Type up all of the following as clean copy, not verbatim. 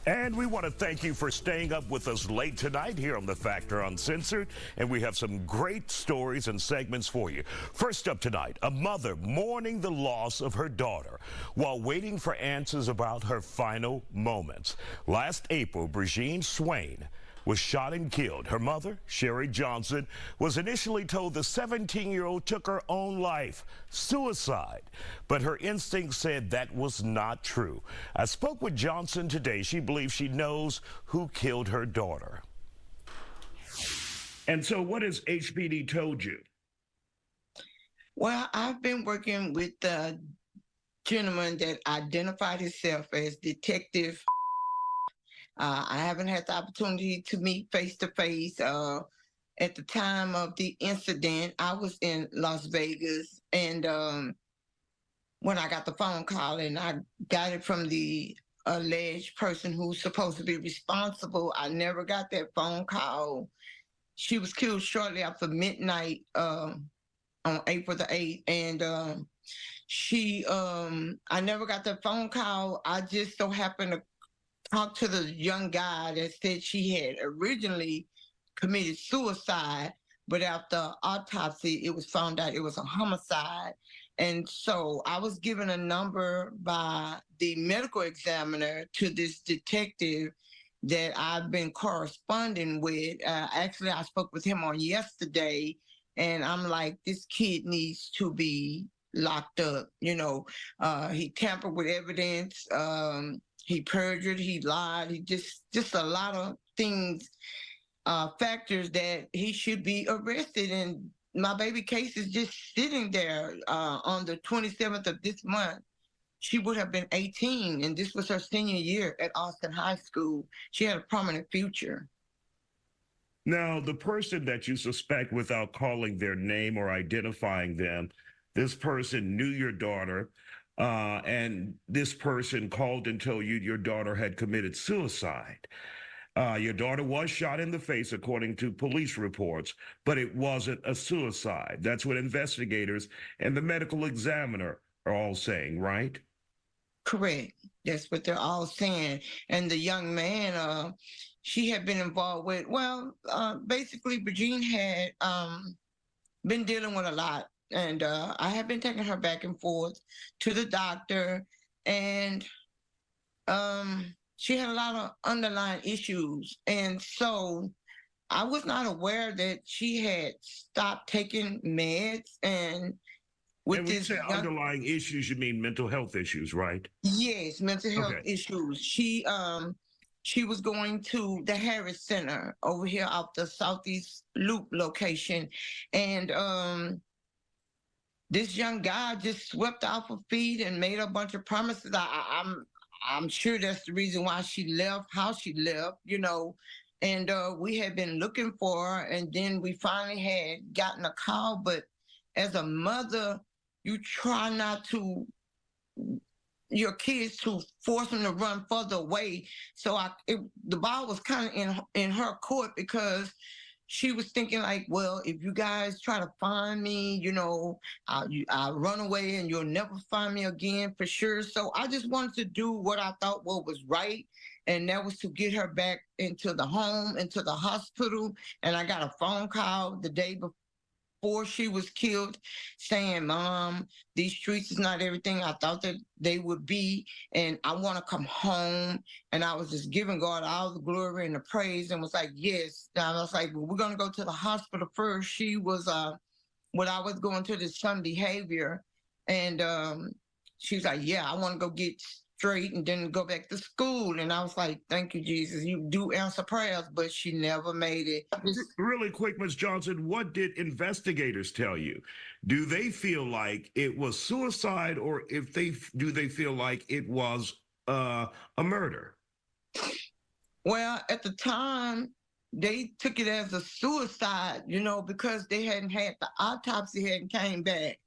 And we want to thank you for staying up with us late tonight here on The Factor Uncensored. And we have some great stories and segments for you. First up tonight, a mother mourning the loss of her daughter while waiting for answers about her final moments. Last April, Bri'Jean Swain was shot and killed. Her mother, Sherry Johnson, was initially told the 17-year-old took her own life, suicide. But her instinct said that was not true. I spoke with Johnson today. She believes she knows who killed her daughter. And so what has HPD told you? Well, I've been working with the gentleman that identified himself as Detective. I haven't had the opportunity to meet face to face. At the time of the incident, I was in Las Vegas, and when I got the phone call, and I got it from the alleged person who's supposed to be responsible, I never got that phone call. She was killed shortly after midnight on April the 8th, and I never got that phone call. I just so happened to talked to the young guy that said she had originally committed suicide, but after autopsy, it was found out it was a homicide. And so I was given a number by the medical examiner to this detective that I've been corresponding with. Actually, I spoke with him on yesterday, and I'm like, this kid needs to be locked up. You know, he tampered with evidence. He perjured, he lied, he just a lot of things, factors that he should be arrested. And my baby case is just sitting there. On the 27th of this month, she would have been 18, and this was her senior year at Austin High School. She had a prominent future. Now, the person that you suspect, without calling their name or identifying them, this person knew your daughter. And this person called and told you your daughter had committed suicide. Your daughter was shot in the face, according to police reports, but it wasn't a suicide. That's what investigators and the medical examiner are all saying, right? Correct. That's what they're all saying. And the young man, she had been involved with, basically, Bri'Jean had been dealing with a lot. And I have been taking her back and forth to the doctor, and she had a lot of underlying issues. And so I was not aware that she had stopped taking meds. And with when you say underlying issues, you mean mental health issues, right? Yes, mental health issues. She was going to the Harris Center over here off the Southeast Loop location, and this young guy just swept off her feet and made a bunch of promises. I'm sure that's the reason why she left, how she left, you know. And we had been looking for her, and then we finally had gotten a call. But as a mother, you try not to your kids to force them to run further away. So the ball was kind of in her court, because she was thinking like, well, if you guys try to find me, you know, I'll run away and you'll never find me again for sure. So I just wanted to do what I thought was right. And that was to get her back into the home, into the hospital. And I got a phone call the day before she was killed saying, Mom, these streets is not everything I thought that they would be, and I want to come home. And I was just giving God all the glory and the praise, and was like, yes. And I was like, well, we're going to go to the hospital first. She was, when I was going to this some behavior, and she was like, yeah, I want to go get straight and then go back to school. And I was like, thank you, Jesus. You do answer prayers, but she never made it. Really quick, Ms. Johnson, what did investigators tell you? Do they feel like it was suicide, or do they feel like it was a murder? Well, at the time, they took it as a suicide, you know, because they hadn't had the autopsy hadn't came back.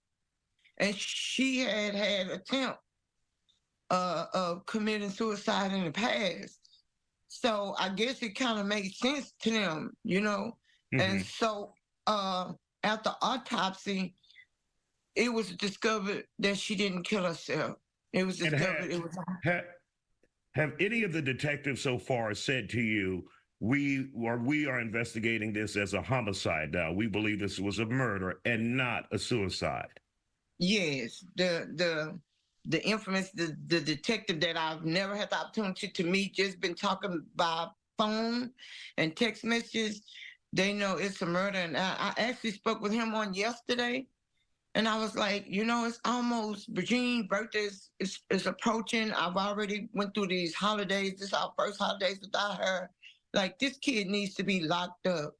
And she had attempt of committing suicide in the past. So I guess it kind of made sense to them, you know. Mm-hmm. And so after autopsy, it was discovered that she didn't kill herself. It was discovered Have any of the detectives so far said to you, we are investigating this as a homicide now. We believe this was a murder and not a suicide? Yes, the infamous the detective that I've never had the opportunity to meet, just been talking by phone and text messages. They know it's a murder, and I actually spoke with him on yesterday, and I was like, it's almost Bri'Jean's birthday is approaching. I've already went through these holidays. This is our first holidays without her. Like, this kid needs to be locked up.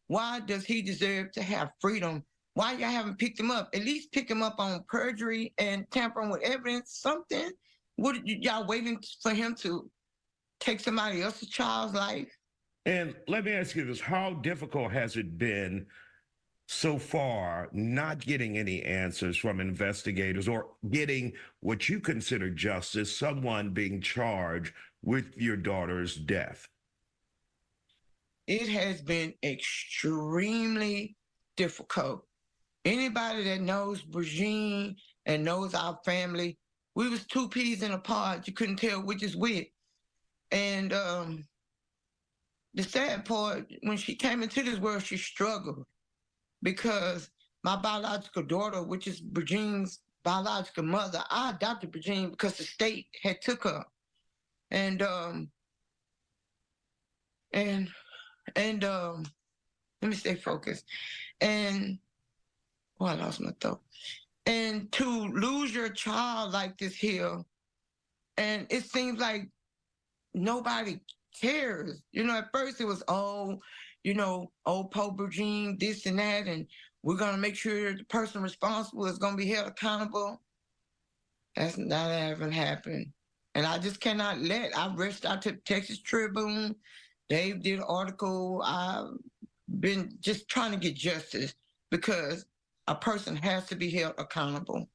Why does he deserve to have freedom? Why y'all haven't picked him up? At least pick him up on perjury and tampering with evidence, something. What y'all waiting for him to take somebody else's child's life? And let me ask you this, how difficult has it been so far not getting any answers from investigators or getting what you consider justice, someone being charged with your daughter's death? It has been extremely difficult. Anybody that knows Bri'Jean and knows our family, we was two peas in a pod. You couldn't tell which is which. And the sad part, when she came into this world, she struggled because my biological daughter, which is Bri'Jean's biological mother, I adopted Bri'Jean because the state had took her. And let me stay focused. And I lost my thought. And to lose your child like this here, and it seems like nobody cares. At first it was, oh, poor Bri'Jean, this and that, and we're gonna make sure the person responsible is gonna be held accountable. That's not haven't happened. And I just cannot I reached out to the Texas Tribune. Dave did an article. I've been just trying to get justice because a person has to be held accountable.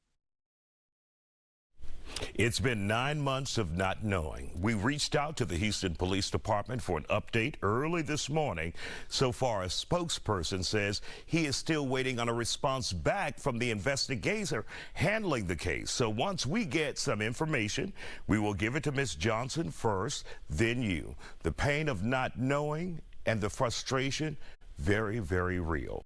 It's been 9 months of not knowing. We reached out to the Houston Police Department for an update early this morning. So far, a spokesperson says he is still waiting on a response back from the investigator handling the case. So once we get some information, we will give it to Ms. Johnson first, then you. The pain of not knowing and the frustration, very, very real.